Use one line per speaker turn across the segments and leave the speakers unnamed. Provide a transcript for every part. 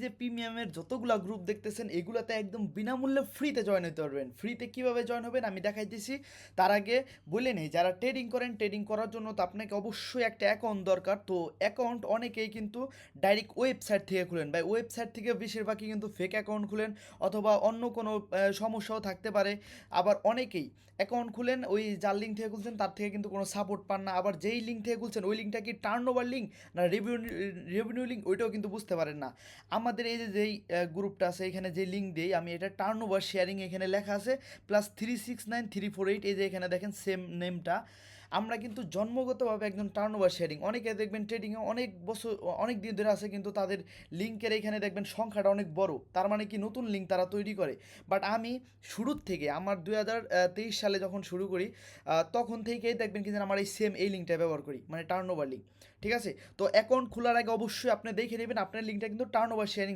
যে প্রিমিয়ামের যতগুলা গ্রুপ দেখতেছেন এগুলাতে একদম বিনামূল্যে ফ্রিতে জয়েন হতে পারবেন। ফ্রিতে কীভাবে জয়েন হবেন আমি দেখাইতেছি। তার আগে বলে নেই, যারা ট্রেডিং করেন, ট্রেডিং করার জন্য তো আপনাকে অবশ্যই একটা অ্যাকাউন্ট দরকার। তো অ্যাকাউন্ট অনেকেই কিন্তু ডাইরেক্ট ওয়েবসাইট থেকে খুলেন, বা ওয়েবসাইট থেকে বেশিরভাগই কিন্তু ফেক অ্যাকাউন্ট খুলেন, অথবা অন্য কোনো সমস্যাও থাকতে পারে। আবার অনেকেই অ্যাকাউন্ট খুলেন ওই যার লিঙ্ক থেকে খুলছেন তার থেকে কিন্তু কোনো সাপোর্ট পান না। আবার যেই লিঙ্ক থেকে খুলছেন ওই লিঙ্কটা কি টার্ন ওভার লিঙ্ক না রেভিনিউ লিঙ্ক, ওইটাও কিন্তু বুঝতে পারেন না। আমাদের এই যে যেই গ্রুপটা আছে এখানে যে লিঙ্ক দিই আমি, এটা টার্ন ওভার শেয়ারিং এখানে লেখা আছে +369348, এই যে এখানে দেখেন সেম নেমটা। আমরা কিন্তু জন্মগতভাবে একজন টার্ন ওভার শেয়ারিং। অনেকে দেখবেন ট্রেডিংয়ে অনেক বছর, অনেক দিন ধরে আছে, কিন্তু তাদের লিঙ্কের এখানে দেখবেন সংখ্যাটা অনেক বড়, তার মানে কি নতুন লিঙ্ক তারা তৈরি করে। বাট আমি শুরুর থেকে আমার 2023 সালে যখন শুরু করি তখন থেকেই দেখবেন কি যে আমার এই সেম এই লিঙ্কটা ব্যবহার করি, মানে টার্ন ওভার লিঙ্ক। ঠিক আছে, তো অ্যাকাউন্ট খোলার আগে অবশ্যই আপনি দেখে নেবেন আপনার লিঙ্কটা কিন্তু টার্ন ওভার শেয়ারিং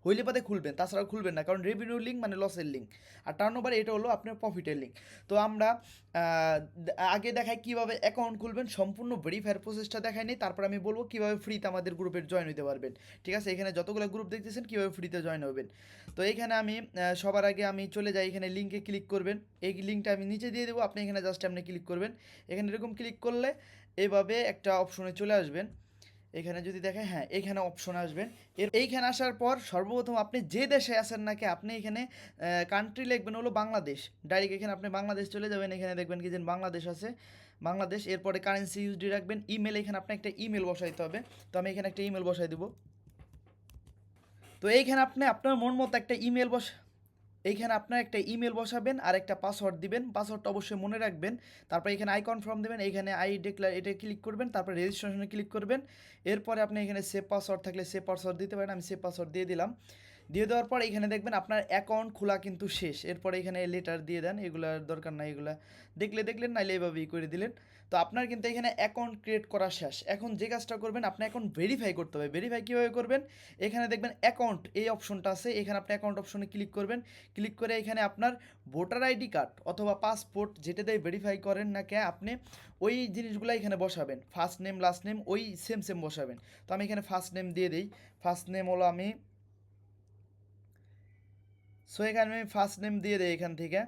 হইলে পাতে খুলবেন, তাছাড়া খুলবেন না, কারণ রেভিনিউ লিঙ্ক মানে লসের লিঙ্ক, আর টার্ন ওভার এটা হলো আপনার প্রফিটের লিঙ্ক। তো আমরা আগে দেখাই কীভাবে অ্যাকাউন্ট খুলবেন, সম্পূর্ণ ভেরিফায়ার প্রসেসটা দেখাই নিই, তারপর আমি বলবো কীভাবে ফ্রিতে আমাদের গ্রুপের জয়েন হতে পারবেন। ঠিক আছে, এখানে যতগুলো গ্রুপ দেখতেছেন কীভাবে ফ্রিতে জয়েন হবেন। তো এইখানে আমি সবার আগে আমি চলে যাই, এখানে লিঙ্কে ক্লিক করবেন। এই লিঙ্কটা আমি নিচে দিয়ে দেবো, আপনি এখানে জাস্ট আপনি ক্লিক করবেন। এখানে এরকম ক্লিক করলে এভাবে একটা অপশনে চলে আসবেন। এখানে যদি দেখেন, হ্যাঁ এখানে অপশন আসবেন। এইখানে আসার পর সর্বপ্রথম আপনি যে দেশে আছেন নাকি আপনি এখানে কান্ট্রি লিখবেন হলো বাংলাদেশ। ডাইরেক্ট এখানে আপনি বাংলাদেশ চলে যাবেন, এখানে দেখবেন কি যে বাংলাদেশ আছে, বাংলাদেশ। এরপরে কারেন্সি ইউএসডি রাখবেন। ইমেল, এখানে আপনি একটা ইমেল বসাইতে হবে। তো আমি এখানে একটা ইমেল বসাই দেবো। তো এইখানে আপনি আপনার মন মতো একটা ইমেল এইখানে আপনার একটা ইমেল বসাবেন আর একটা পাসওয়ার্ড দিবেন। পাসওয়ার্ডটা অবশ্যই মনে রাখবেন। তারপর এখানে আই কনফার্ম দেবেন, এইখানে আই ডিক্লেয়ার এটা ক্লিক করবেন, তারপর রেজিস্ট্রেশনে ক্লিক করবেন। এরপরে আপনি এখানে সেভ পাসওয়ার্ড থাকলে সেভ পাসওয়ার্ড দিতে পারেন, আমি সেভ পাসওয়ার্ড দিয়ে দিলাম। দিয়ে দেওয়ার পর এখানে দেখবেন আপনার অ্যাকাউন্ট খোলা কিন্তু শেষ। এরপরে এখানে লেটার দিয়ে দেন, এগুলার দরকার নাই, এগুলা দেখলেন, নাইলে এভাবেই করে দিলেন। তো আপনার কিন্তু এখানে অ্যাকাউন্ট ক্রিয়েট করা শেষ। এখন যে কাজটা করবেন, আপনি অ্যাকাউন্ট ভেরিফাই করতে হবে। ভেরিফাই কীভাবে করবেন, এখানে দেখবেন অ্যাকাউন্ট এই অপশনটা আছে, এখানে আপনি অ্যাকাউন্ট অপশনে ক্লিক করবেন। ক্লিক করে এখানে আপনার ভোটার আইডি কার্ড অথবা পাসপোর্ট যেটা দিয়ে ভেরিফাই করেন না কে আপনি, ওই জিনিসগুলো এখানে বসাবেন। ফার্স্ট নেম লাস্ট নেম ওই সেম বসাবেন। তো আমি এখানে ফার্স্ট নেম দিয়ে দিই। ফার্স্ট নেম হলো এখানে আমি ফার্স্ট নেম দিয়ে দিই এখান থেকে।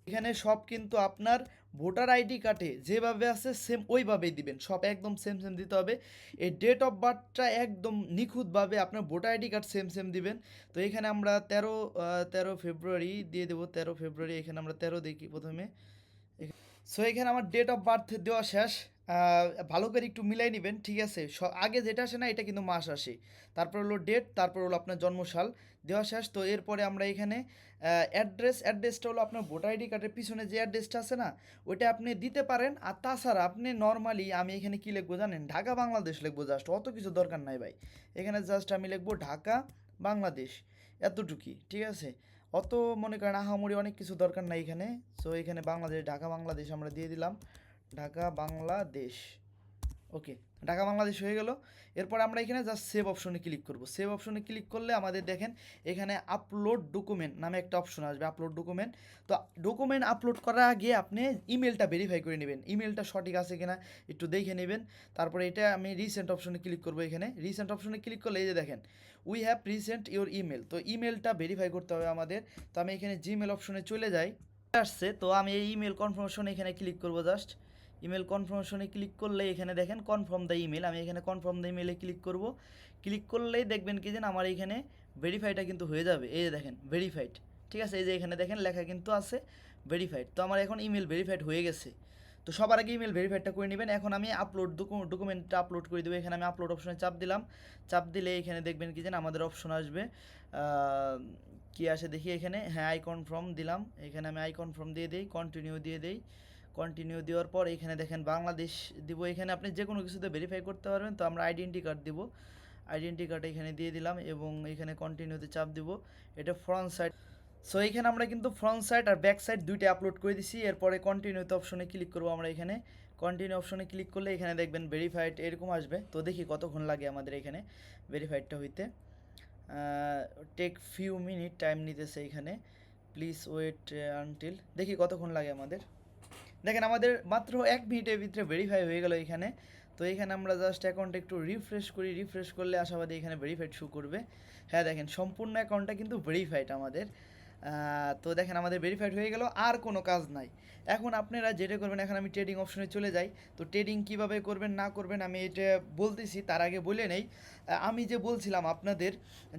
এখানে সব কিন্তু আপনার ভোটার আইডি কার্ডে যেভাবে আছে সেম ওইভাবেই দিবেন, সব একদম সেম দিতে হবে। এই ডেট অফ বার্থটা একদম নিখুঁতভাবে আপনার ভোটার আইডি কার্ড সেম দিবেন। তো এখানে আমরা 13 ফেব্রুয়ারি দিয়ে দেবো, 13 ফেব্রুয়ারি। এখানে আমরা 13 দেখি প্রথমে। সো এখানে আমার ডেট অফ বার্থ দেওয়া শেষ। ভালো করে একটু মিলাই নেবেন, ঠিক আছে। আগে যেটা আসে না এটা কিন্তু মাস আসে, তারপর হলো ডেট, তারপর হলো আপনার জন্মসাল দেওয়া শেষ। তো এরপরে আমরা এখানে অ্যাড্রেসটা হলো আপনার ভোটার আইডি কার্ডের পিছনে যে অ্যাড্রেসটা আছে না, ওইটা আপনি দিতে পারেন। আর তাছাড়া আপনি নর্মালি আমি এখানে কী লিখবো জানেন, ঢাকা বাংলাদেশ লিখবো, জাস্ট অত কিছু দরকার নাই ভাই। এখানে জাস্ট আমি লিখবো ঢাকা বাংলাদেশ, এতটুকুই, ঠিক আছে। অত মনে করেন আহামরি অনেক কিছু দরকার নাই এখানে। সো এখানে বাংলাদেশ, ঢাকা বাংলাদেশ আমরা দিয়ে দিলাম, ঢাকা বাংলাদেশ। ওকে, ঢাকা বাংলাদেশ হয়ে গেল। এরপর আমরা এখানে জাস্ট সেভ অপশনে ক্লিক করব। সেভ অপশনে ক্লিক করলে আমাদের দেখেন এখানে আপলোড ডকুমেন্ট নামে একটা অপশন আসবে, আপলোড ডকুমেন্ট। তো ডকুমেন্ট আপলোড করার আগে আপনি ইমেলটা ভেরিফাই করে নেবেন, ইমেলটা সঠিক আছে কিনা একটু দেখে নেবেন। তারপরে এটা আমি রিসেন্ট অপশনে ক্লিক করব। এখানে রিসেন্ট অপশনে ক্লিক করলে এই যে দেখেন we have recent your email. তো ইমেলটা ভেরিফাই করতে হবে আমাদের। তো আমি এখানে জিমেল অপশনে চলে যাই, আসছে। তো আমি এই ইমেল কনফার্মেশনে এখানে ক্লিক করব। জাস্ট ইমেল কনফার্মেশনে ক্লিক করলে এখানে দেখেন কনফার্ম দ্য ইমেল, আমি এখানে কনফার্ম দ্য ইমেলে ক্লিক করব। ক্লিক করলেই দেখবেন কি যে আমার এখানে ভেরিফাইটা কিন্তু হয়ে যাবে। এই যে দেখেন ভেরিফাইড, ঠিক আছে। এই যে এখানে দেখেন লেখা কিন্তু আছে ভেরিফাইড। তো আমার এখন ইমেল ভেরিফাইড হয়ে গেছে। তো সবার আগে ইমেল ভেরিফাইডটা করে নেবেন। এখন আমি আপলোড ডকুমেন্টটা আপলোড করে দেবো। এখানে আমি আপলোড অপশনে চাপ দিলাম। চাপ দিলে এখানে দেখবেন কি যে আমাদের অপশন আসবে, কি আসে দেখি এখানে। হ্যাঁ, আই কনফার্ম দিলাম। এখানে আমি আই কনফার্ম দিয়ে দিই, কন্টিনিউ দিয়ে দিই। কন্টিনিউ দেওয়ার পর এখানে দেখেন বাংলাদেশ দিব। এখানে আপনি যে কোনো কিছুতে ভেরিফাই করতে পারবেন। তো আমরা আইডেন্টি কার্ড দিব, আইডেন্টি কার্ড এখানে দিয়ে দিলাম এবং এখানে কন্টিনিউতে চাপ দিব। এটা ফ্রন্ট সাইড। সো এখানে আমরা কিন্তু ফ্রন্ট সাইড আর ব্যাক সাইড দুইটা আপলোড করে দিছি। এরপরে কন্টিনিউতে অপশনে ক্লিক করবো আমরা। এখানে কন্টিনিউ অপশনে ক্লিক করলে এখানে দেখবেন ভেরিফাইড এরকম আসবে। তো দেখি কতক্ষণ লাগে আমাদের এখানে ভেরিফাইডটা হইতে। টেক ফিউ মিনিট টাইম নিতেছে এখানে, প্লিজ ওয়েট আনটিল। দেখি কতক্ষণ লাগে আমাদের। দেখেন আমাদের মাত্র 1 মিনিটের ভিতরে ভেরিফাই হয়ে গেল এখানে। তো এখানে আমরা জাস্ট অ্যাকাউন্টটা একটু রিফ্রেশ করি, রিফ্রেশ করলে আশাবাদী এখানে ভেরিফাইড শো করবে। হ্যাঁ দেখেন সম্পূর্ণ অ্যাকাউন্টটা কিন্তু ভেরিফাইড আমাদের। তো দেখেন আমাদের ভেরিফাইড হয়ে গেল, আর কোনো কাজ নাই। এখন আপনারা যেটা করবেন, এখন আমি ট্রেডিং অপশনে চলে যাই। তো ট্রেডিং কিভাবে করবেন না করবেন আমি এটা বলতেছি, তার আগে বলে নেই আমি যে বলছিলাম আপনাদের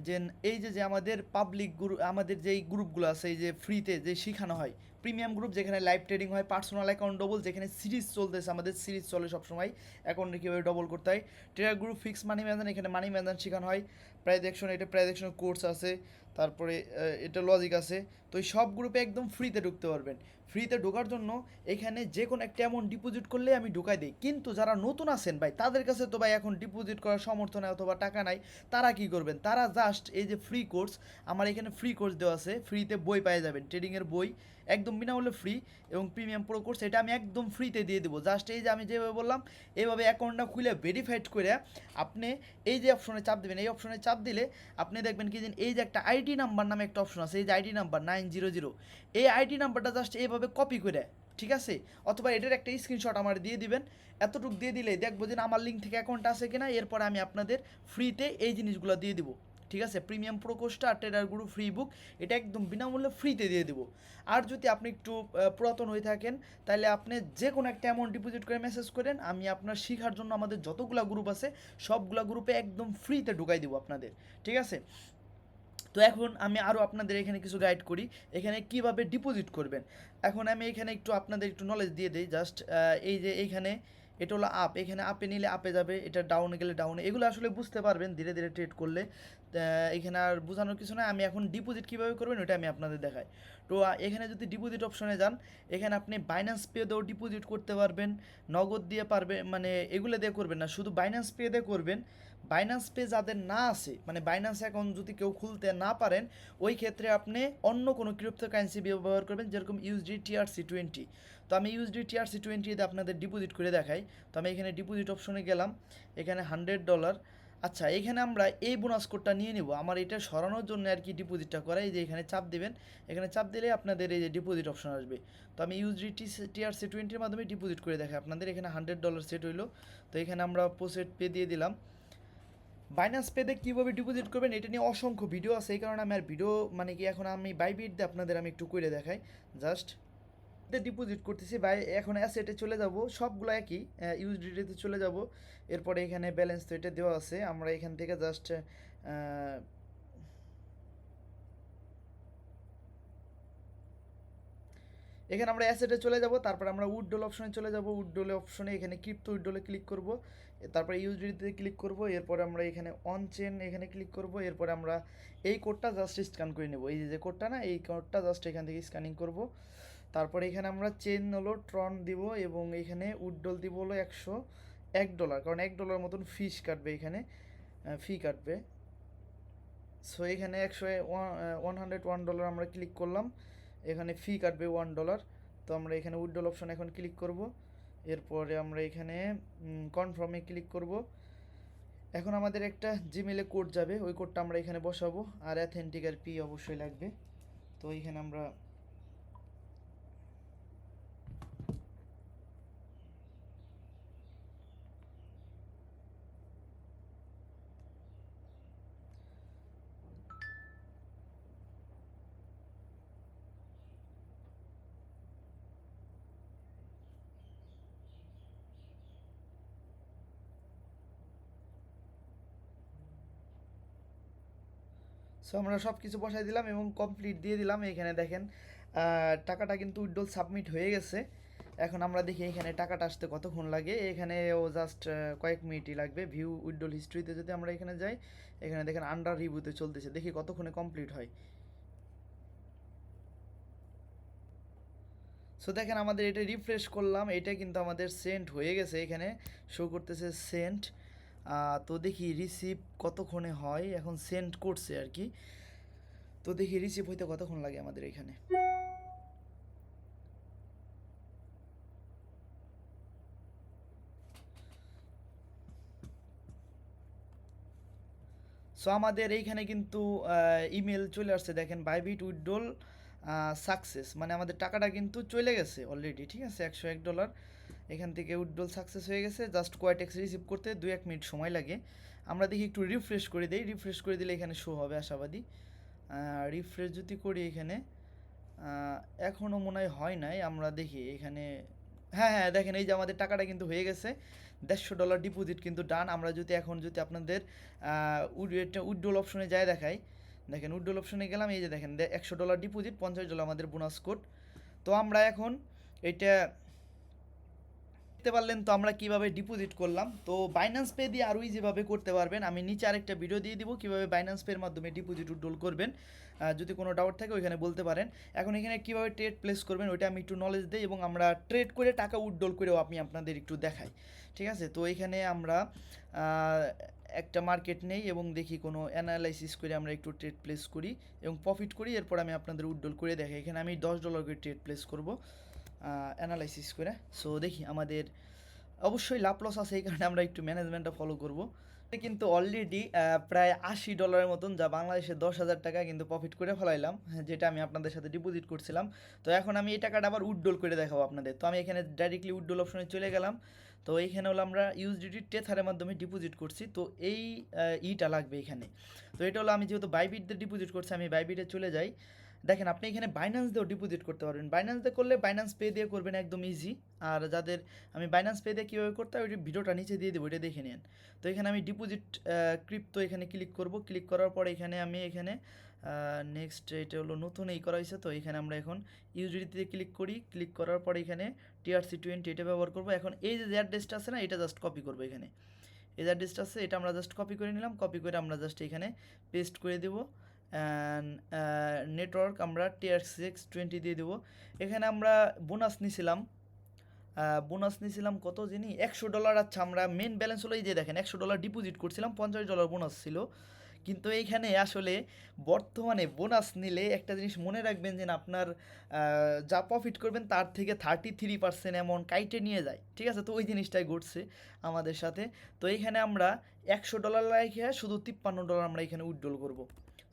যে এই যে আমাদের পাবলিক গ্রুপ, আমাদের যেই গ্রুপগুলো আছে এই যে ফ্রিতে যে শেখানো হয়, প্রিমিয়াম গ্রুপ যেখানে লাইভ ট্রেডিং হয়, পার্সোনাল অ্যাকাউন্ট ডবল যেখানে সিরিজ চলতেছে, আমাদের সিরিজ চলে সবসময় অ্যাকাউন্টে কীভাবে ডবল করতে হয়, ট্রেডার গ্রুপ ফিক্স মানি ম্যানেজার এখানে মানি ম্যানেজার শেখানো হয়, প্রাইজেকশন এটা প্রাইজেকশন কোর্স আছে, তারপরে এটা লজিক আছে। তো এই সব গ্রুপে একদম ফ্রিতে ঢুকতে পারবেন। ফ্রিতে ঢোকার জন্য এখানে যে কোনো একটা অ্যামাউন্ট ডিপোজিট করলে আমি ঢুকাই দিই, কিন্তু যারা নতুন আছেন ভাই তাদের কাছে তো ভাই এখন ডিপোজিট করার সামর্থ্য নাই অথবা টাকা নাই, তারা কি করবেন, তারা জাস্ট এই যে ফ্রি কোর্স, আমার এখানে ফ্রি কোর্স দেওয়া আছে, ফ্রিতে বই পেয়ে যাবেন, ট্রেডিংয়ের বই একদম বিনামূল্যে ফ্রি, এবং প্রিমিয়াম প্রো কোর্স এটা আমি একদম ফ্রিতে দিয়ে দেবো। জাস্ট এই যে আমি যেভাবে বললাম এইভাবে অ্যাকাউন্টটা খুলে ভেরিফাইড করে আপনি এই যে অপশনে চাপ দেবেন, এই অপশনে চাপ দিলে আপনি দেখবেন কি যে এই যে একটা আইডি নাম্বার নামে একটা অপশন আছে, এই যে আইডি নাম্বার 900, এই আইডি নাম্বারটা জাস্ট এইভাবে কপি করে, ঠিক আছে, অথবা এটার একটা স্ক্রিনশট আমার দিয়ে দিবেন, এতটুকু দিয়ে দিলেই দেখবো যে আমার লিঙ্ক থেকে অ্যাকাউন্ট আছে কিনা, এরপর আমি আপনাদের ফ্রিতে এই জিনিসগুলো দিয়ে দিব, ঠিক আছে, প্রিমিয়াম প্রো কোর্সটা আর ট্রেডার গুরু ফ্রি বুক এটা একদম বিনামূল্যে ফ্রিতে দিয়ে দেবো। আর যদি আপনি একটু পুরাতন হয়ে থাকেন তাহলে আপনি যে কোনো একটা অ্যামাউন্ট ডিপোজিট করে মেসেজ করেন, আমি আপনার শেখার জন্য আমাদের যতগুলো গ্রুপ আছে সবগুলা গ্রুপে একদম ফ্রিতে ঢুকাই দেবো আপনাদের, ঠিক আছে। তো এখন আমি আরও আপনাদের এখানে কিছু গাইড করি এখানে কিভাবে ডিপোজিট করবেন। এখন আমি এখানে একটু আপনাদের একটু নলেজ দিয়ে দিই জাস্ট, এই যে এইখানে এটা হলো আপ, এখানে আপে নিলে আপে যাবে, এটা ডাউনে গেলে ডাউনে, এগুলো আসলে বুঝতে পারবেন ধীরে ধীরে ট্রেড করলে। এখানে আর বোঝানোর কিছু নয়, আমি এখন ডিপোজিট কীভাবে করবেন ওটা আমি আপনাদের দেখাই। তো এখানে যদি ডিপোজিট অপশনে যান, এখানে আপনি বাইন্যান্স পে দিয়েও ডিপোজিট করতে পারবেন, নগদ দিয়ে পারবে, মানে এগুলো দিয়ে করবেন না, শুধু বাইন্যান্স পে দিয়ে করবেন। বাইন্যান্স পে যাদের না আছে, মানে বাইন্যান্স অ্যাকাউন্ট যদি কেউ খুলতে না পারেন, ওই ক্ষেত্রে আপনি অন্য কোনো ক্রিপ্টোকারেন্সি ব্যবহার করবেন, যেরকম ইউএসডি TRC20। তো আমি ইউএসডি TRC20 দিয়ে আপনাদের ডিপোজিট করে দেখাই। তো আমি এখানে ডিপোজিট অপশনে গেলাম, এখানে $100। আচ্ছা এখানে আমরা এই বোনাস কোডটা নিয়ে নিব, আমার এটা সরানোর জন্য আর কি ডিপোজিটটা করা, এই যে এখানে চাপ দেবেন, এখানে চাপ দিলে আপনাদের এই যে ডিপোজিট অপশন আসবে। তো আমি ইউএসডি TRC20-র মাধ্যমে ডিপোজিট করে দেখাই আপনাদের, এখানে $100 সেট হইলো। তো এখানে আমরা পোস্টেড পে দিয়ে দিলাম। বাইন্যান্স পেতে কীভাবে ডিপোজিট করবেন এটা নিয়ে অসংখ্য ভিডিও আছে, এই কারণে আমি আর ভিডিও মানে কি এখন আমি বাইবিট দিয়ে আপনাদের আমি একটু করে দেখাই। জাস্ট ডিপোজিট করতেছি বাই, এখন অ্যাসেটে চলে যাব, সবগুলো একই, ইউএসডিতে চলে যাব, এরপরে এখানে ব্যালেন্স তো এটা দেওয়া আছে, আমরা এখান থেকে জাস্ট এখানে আমরা অ্যাসেটে চলে যাব, তারপর আমরা উইথড্রল অপশনে চলে যাব, উইথড্রল অপশনে এখানে ক্রিপ্টো উইথড্রলে ক্লিক করব, তারপরে ইউএসডিতে ক্লিক করব, এরপরে আমরা এখানে অন চেন এখানে ক্লিক করব, এরপরে আমরা এই কোডটা জাস্ট স্ক্যান করে নেব, এই যে কোডটা না, এই কোডটা জাস্ট এখান থেকে স্ক্যানিং করব। তারপরে এখানে আমরা চেন হলো ট্রন দিব, এবং এখানে উইথড্রল দিব হলো $100, কারণ $1 মতন ফিস কাটবে এখানে, ফি কাটবে। সো এখানে $101 আমরা ক্লিক করলাম, এখানে ফি কাটবে $1। তো আমরা এখানে উইথড্রল অপশন এখন ক্লিক করব, এরপরে আমরা এখানে কনফার্মে ক্লিক করব। এখন আমাদের একটা জিমেলে কোড যাবে, ওই কোডটা আমরা এখানে বসাবো, আর অ্যাথেন্টিক আর পি অবশ্যই লাগবে। তো এখানে আমরা সো আমরা সব কিছু বসাই দিলাম এবং কমপ্লিট দিয়ে দিলাম। এখানে দেখেন টাকাটা কিন্তু উইথড্রল সাবমিট হয়ে গেছে। এখন আমরা দেখি এখানে টাকাটা আসতে কতক্ষণ লাগে, এখানে ও জাস্ট কয়েক মিনিটই লাগবে। ভিউ উইথড্রল হিস্ট্রিতে যদি আমরা এখানে যাই, এখানে দেখেন আন্ডার রিভিউতে চলতেছে, দেখি কতক্ষণে কমপ্লিট হয়। সো দেখেন আমাদের এটা রিফ্রেশ করলাম, এটা কিন্তু আমাদের সেন্ট হয়ে গেছে, এখানে শো করতেছে সেন্ট। তো দেখি রিসিভ কতক্ষণে হয়, এখন সেন্ড করছে আর কি। তো দেখি রিসিভ হইতে কতক্ষণ লাগে আমাদের এখানে। সো আমাদের এইখানে কিন্তু ইমেল চলে আসছে, দেখেন বাইবিট উইথড্রল সাকসেস, মানে আমাদের টাকাটা কিন্তু চলে গেছে অলরেডি, ঠিক আছে, $101। এখান থেকে উইথড্রল সাকসেস হয়ে গেছে। জাস্ট কোয়াইটেক্স রিসিভ করতে 2-1 মিনিট সময় লাগে। আমরা দেখি একটু রিফ্রেশ করে দিই, রিফ্রেশ করে দিলে এখানে শো হবে আশাবাদী। রিফ্রেশ যদি করি এখানে এখনও মনে হয় নাই, আমরা দেখি এখানে। হ্যাঁ হ্যাঁ, দেখেন এই যে আমাদের টাকাটা কিন্তু হয়ে গেছে, $150 ডিপোজিট কিন্তু ডান। আমরা যদি এখন যদি আপনাদের উইথড্রল অপশনে যায় দেখাই, দেখেন উইথড্রল অপশনে গেলাম, এই যে দেখেন $100 ডিপোজিট, $50 আমাদের বোনাস কোড। তো আমরা এখন এটা দেখতে পারলেন তো আমরা কিভাবে ডিপোজিট করলাম। তো বাইন্যান্স পে দিয়ে আরও ইজিভাবে করতে পারবেন। আমি নিচে আরেকটা ভিডিও দিয়ে দিব কিভাবে বাইন্যান্স পের মাধ্যমে ডিপোজিট উইথড্রল করবেন। যদি কোনো ডাউট থাকে ওইখানে বলতে পারেন। এখন এখানে কিভাবে ট্রেড প্লেস করবেন ওইটা আমি একটু নলেজ দিই, এবং আমরা ট্রেড করে টাকা উইথড্রল করেও আমি আপনাদের একটু দেখাই। ঠিক আছে, তো এখানে আমরা একটা মার্কেট নেই এবং দেখি কোনো অ্যানালাইসিস করে আমরা একটু ট্রেড প্লেস করি এবং প্রফিট করি, এরপর আমি আপনাদের উইথড্রল করে দেখাই। এখানে আমি $10 করে ট্রেড প্লেস করব অ্যানালাইসিস করে। সো দেখি আমাদের অবশ্যই লাভ লস আছে, এই কারণে আমরা একটু ম্যানেজমেন্টটা ফলো করব। কিন্তু অলরেডি প্রায় $80 মতন, যা বাংলাদেশে 10,000 টাকা কিন্তু প্রফিট করে ফেলাইলাম, যেটা আমি আপনাদের সাথে ডিপোজিট করছিলাম। তো এখন আমি এই টাকাটা আবার উইথড্রল করে দেখাবো আপনাদের। তো আমি এখানে ডাইরেক্টলি উইথড্রল অপশনে চলে গেলাম। তো এইখানে হলো আমরা ইউএসডিটি টেথারের মাধ্যমে ডিপোজিট করছি। তো এই ইটা লাগবে এখানে। তো এটা হলো আমি যেহেতু বাইবিট দিয়ে ডিপোজিট করছি, আমি বাইবিটে চলে যাই। দেখেন আপনি এখানে বাইন্যান্স দিয়েও ডিপোজিট করতে পারবেন। বাইন্যান্স দিয়ে করলে বাইন্যান্স পে দিয়ে করবেন, একদম ইজি। আর যাদের আমি বাইন্যান্স পে দিয়ে কীভাবে করতে হয় ওই ভিডিওটা নিচে দিয়ে দেবো, এটা দেখে নিন। তো এখানে আমি ডিপোজিট ক্রিপ্টো এখানে ক্লিক করব। ক্লিক করার পর এখানে আমি এখানে নেক্সট, এটা হলো নতুন এই করা হয়েছে। তো এখানে আমরা এখন ইউজিডিতে ক্লিক করি। ক্লিক করার পর এখানে TRC20 এটা ব্যবহার করব। এখন এই যে অ্যাড্রেসটা আছে না, এটা জাস্ট কপি করবো। এখানে এই যে অ্যাড্রেসটা আছে এটা আমরা জাস্ট কপি করে নিলাম। কপি করে আমরা জাস্ট এখানে পেস্ট করে দেবো। অ্যান্ড নেটওয়ার্ক আমরা TRX20 দিয়ে দেবো। এখানে আমরা বোনাস নিয়েছিলাম কত জানি, $100। আচ্ছা, আমরা মেন ব্যালেন্স হলো এই যে দেখেন $100 ডিপোজিট করছিলাম, $50 বোনাস ছিল। কিন্তু এইখানে আসলে বর্তমানে বোনাস নিলে একটা জিনিস মনে রাখবেন যে আপনার যা প্রফিট করবেন তার থেকে 33% অ্যামাউন্ট কাইটে নিয়ে যায়। ঠিক আছে, তো ওই জিনিসটাই ঘটছে আমাদের সাথে। তো এইখানে আমরা $100 রেখে শুধু $53 আমরা এখানে উইথড্রল করব।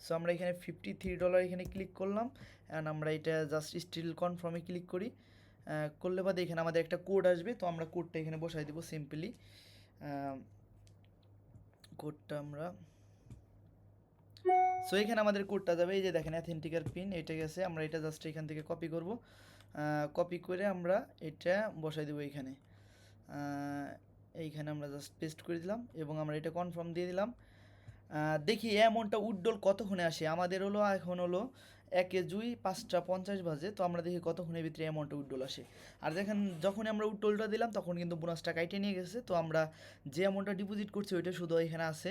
সো আমরা এখানে $53 এখানে ক্লিক করলাম, অ্যান্ড আমরা এটা জাস্ট স্টিল কনফার্মে ক্লিক করি। করলে বাদে এখানে আমাদের একটা কোড আসবে, তো আমরা কোডটা এখানে বসাই দেবো সিম্পলি। কোডটা আমরা, সো এখানে আমাদের কোডটা যাবে, এই যে দেখেন অ্যাথেন্টিকার পিন, এটা গেছে। আমরা এটা জাস্ট এখান থেকে কপি করব। কপি করে আমরা এটা বসাই দেবো এইখানে। এইখানে আমরা জাস্ট পেস্ট করে দিলাম এবং আমরা এটা কনফার্ম দিয়ে দিলাম। দেখি অ্যামাউন্টটা উইথড্রল কতক্ষণে আসে। আমাদের হলো এখন হলো 1:05 বাজে। তো আমরা দেখি কতক্ষণের ভিতরে অ্যামাউন্টটা উইথড্রল আসে। আর দেখেন যখনই আমরা উইথড্রলটা দিলাম তখন কিন্তু বোনাসটা কাইটে নিয়ে গেছে। তো আমরা যে অ্যামাউন্টটা ডিপোজিট করছি ওইটা শুধু এখানে আছে।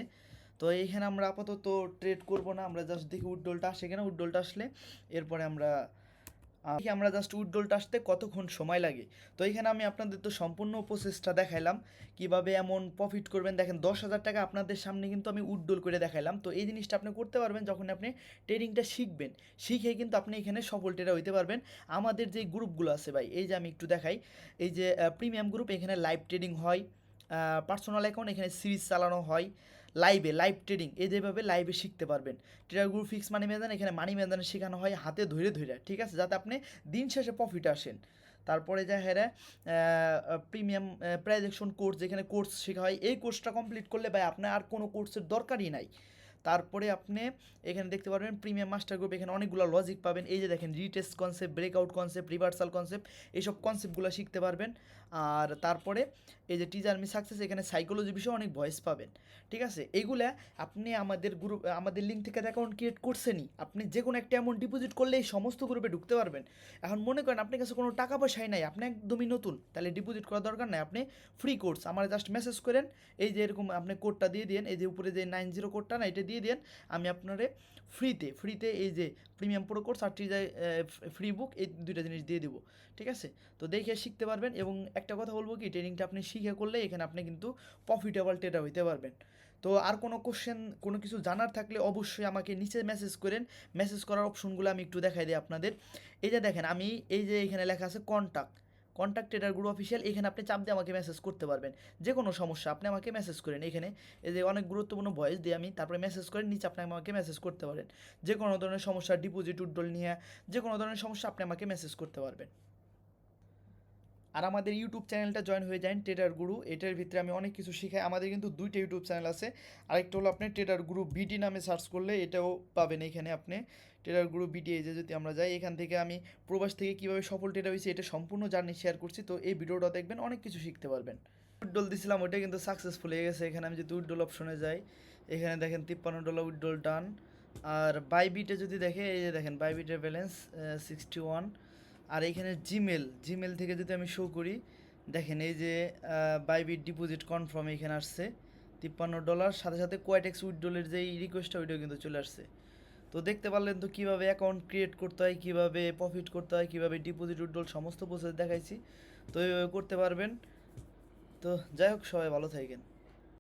তো এইখানে আমরা আপাতত ট্রেড করব না, আমরা জাস্ট দেখি উইথড্রলটা আসে কিনা। উইথড্রলটা আসলে এরপরে আমরা জাস্ট উইথড্রলটা আসতে কতক্ষণ সময় লাগে। তো এখানে আমি আপনাদের তো সম্পূর্ণ প্রসেসটা দেখাইলাম কীভাবে এমন প্রফিট করবেন। দেখেন 10,000 টাকা আপনাদের সামনে কিন্তু আমি উইথড্রল করে দেখাইলাম। তো এই জিনিসটা আপনি করতে পারবেন যখন আপনি ট্রেডিংটা শিখবেন। শিখে কিন্তু আপনি এখানে সফল ট্রেডার হইতে পারবেন। আমাদের যে গ্রুপগুলো আছে ভাই, এই যে আমি একটু দেখাই, এই যে প্রিমিয়াম গ্রুপ, এখানে লাইভ ট্রেডিং হয়, পার্সোনাল অ্যাকাউন্ট, এখানে সিরিজ চালানো হয়, লাইভ ট্রেডিং, এই যেভাবে লাইভে শিখতে পারবেন। ট্রেডার গ্রুপ ফিক্স মানি ম্যানেজার, এখানে মানি ম্যানেজার শেখানো হয় হাতে ধরে ধরে। ঠিক আছে, যাতে আপনি দিন শেষে প্রফিট আসেন। তারপরে যা হেরা প্রিমিয়াম প্রাইজেকশন কোর্স, যেখানে কোর্স শেখা হয়। এই কোর্সটা কমপ্লিট করলে ভাই আপনার আর কোনো কোর্সের দরকারই নাই। তারপরে আপনি এখানে দেখতে পারবেন প্রিমিয়াম মাস্টার গ্রুপ, এখানে অনেকগুলো লজিক পাবেন। এই যে দেখেন retest concept, breakout concept, reversal concept, এইসব কনসেপ্টগুলো শিখতে পারবেন। আর তারপরে এই যে টিজার মি সাকসেস, এখানে সাইকোলজি বিষয়ে অনেক ভয়েস পাবেন। ঠিক আছে, এইগুলা আপনি আমাদের গ্রুপ, আমাদের লিঙ্ক থেকে অ্যাকাউন্ট ক্রিয়েট করছেনই, আপনি যে কোনো একটা অ্যামাউন্ট ডিপোজিট করলে এই সমস্ত গ্রুপে ঢুকতে পারবেন। এখন মনে করেন আপনার কাছে কোনো টাকা পয়সাই নাই, আপনি একদমই নতুন, তাহলে ডিপোজিট করার দরকার নাই। আপনি ফ্রি কোর্স আমার জাস্ট মেসেজ করেন, এই যে এরকম আপনি কোডটা দিয়ে দিন, এই যে উপরে যে 90 কোডটা না, এটা দিয়ে দিন। আমি আপনারে ফ্রিতে এই যে প্রিমিয়াম প্রো কোর্স আর ফ্রি বুক, এই দুইটা জিনিস দিয়ে দেবো। ঠিক আছে, তো দেখে শিখতে পারবেন। এবং একটা কথা বলবো কি, ট্রেনিংটা আপনি শিখে করলে এখানে আপনি কিন্তু প্রফিটেবল ট্রেডার হইতে পারবেন। তো আর কোনো কোশ্চেন, কোনো কিছু জানার থাকলে অবশ্যই আমাকে নিচে মেসেজ করেন। মেসেজ করার অপশনগুলো আমি একটু দেখাই দিই আপনাদের। এই যে দেখেন, আমি এই যে এখানে লেখা আছে কন্ট্যাক্ট ট্রেডার গ্রুপ অফিসিয়াল, এখানে আপনি চাপ দিয়ে আমাকে মেসেজ করতে পারবেন। যে কোনো সমস্যা আপনি আমাকে মেসেজ করেন। এখানে এই যে অনেক গুরুত্বপূর্ণ ভয়েস দিয়ে আমি, তারপরে মেসেজ করেন, নিচে আপনি আমাকে মেসেজ করতে পারেন। যে কোনো ধরনের সমস্যা, ডিপোজিট উইথড্রল নিয়ে যে কোনো ধরনের সমস্যা আপনি আমাকে মেসেজ করতে পারবেন। আর আমাদের ইউটিউব চ্যানেলটা জয়েন হয়ে যান ট্রেডার গুরু, এটার ভিতরে আমি অনেক কিছু শিখাই। আমাদের কিন্তু দুইটা ইউটিউব চ্যানেল আছে, আরেকটা হলো আপনি ট্রেডার গুরু বিডি নামে সার্চ করলে এটাও পাবেন। এখানে আপনি ট্রেডার গুরু বিডি এই যে যদি আমরা যাই, এখান থেকে আমি প্রবাস থেকে কীভাবে সফল ট্রেডার হয়েছি এটা সম্পূর্ণ জার্নি শেয়ার করছি। তো এই ভিডিওটা দেখবেন, অনেক কিছু শিখতে পারবেন। উইথড্রল দিছিলাম, ওইটা কিন্তু সাকসেসফুল হয়ে গেছে। এখানে আমি যদি উইথড্রল অপশনে যাই, এখানে দেখেন $53 উইথড্রল ডান। আর বাইবিটে যদি দেখে, এই যে দেখেন বাইবিটের ব্যালেন্স 61। আর এইখানে জিমেল থেকে যদি আমি শো করি, দেখেন এই যে বাইবিট ডিপোজিট কনফার্ম এখানে আসছে $53, সাথে সাথে কোয়াইটেক্স উইথড্রলের যে রিকোয়েস্টটা ওইটাও কিন্তু চলে আসছে। তো দেখতে পারলেন তো কীভাবে অ্যাকাউন্ট ক্রিয়েট করতে হয়, কীভাবে প্রফিট করতে হয়, কীভাবে ডিপোজিট উইথড্রল সমস্ত প্রসেস দেখাইছি। তো এইভাবে করতে পারবেন। তো যাই হোক, সবাই ভালো থাকেন।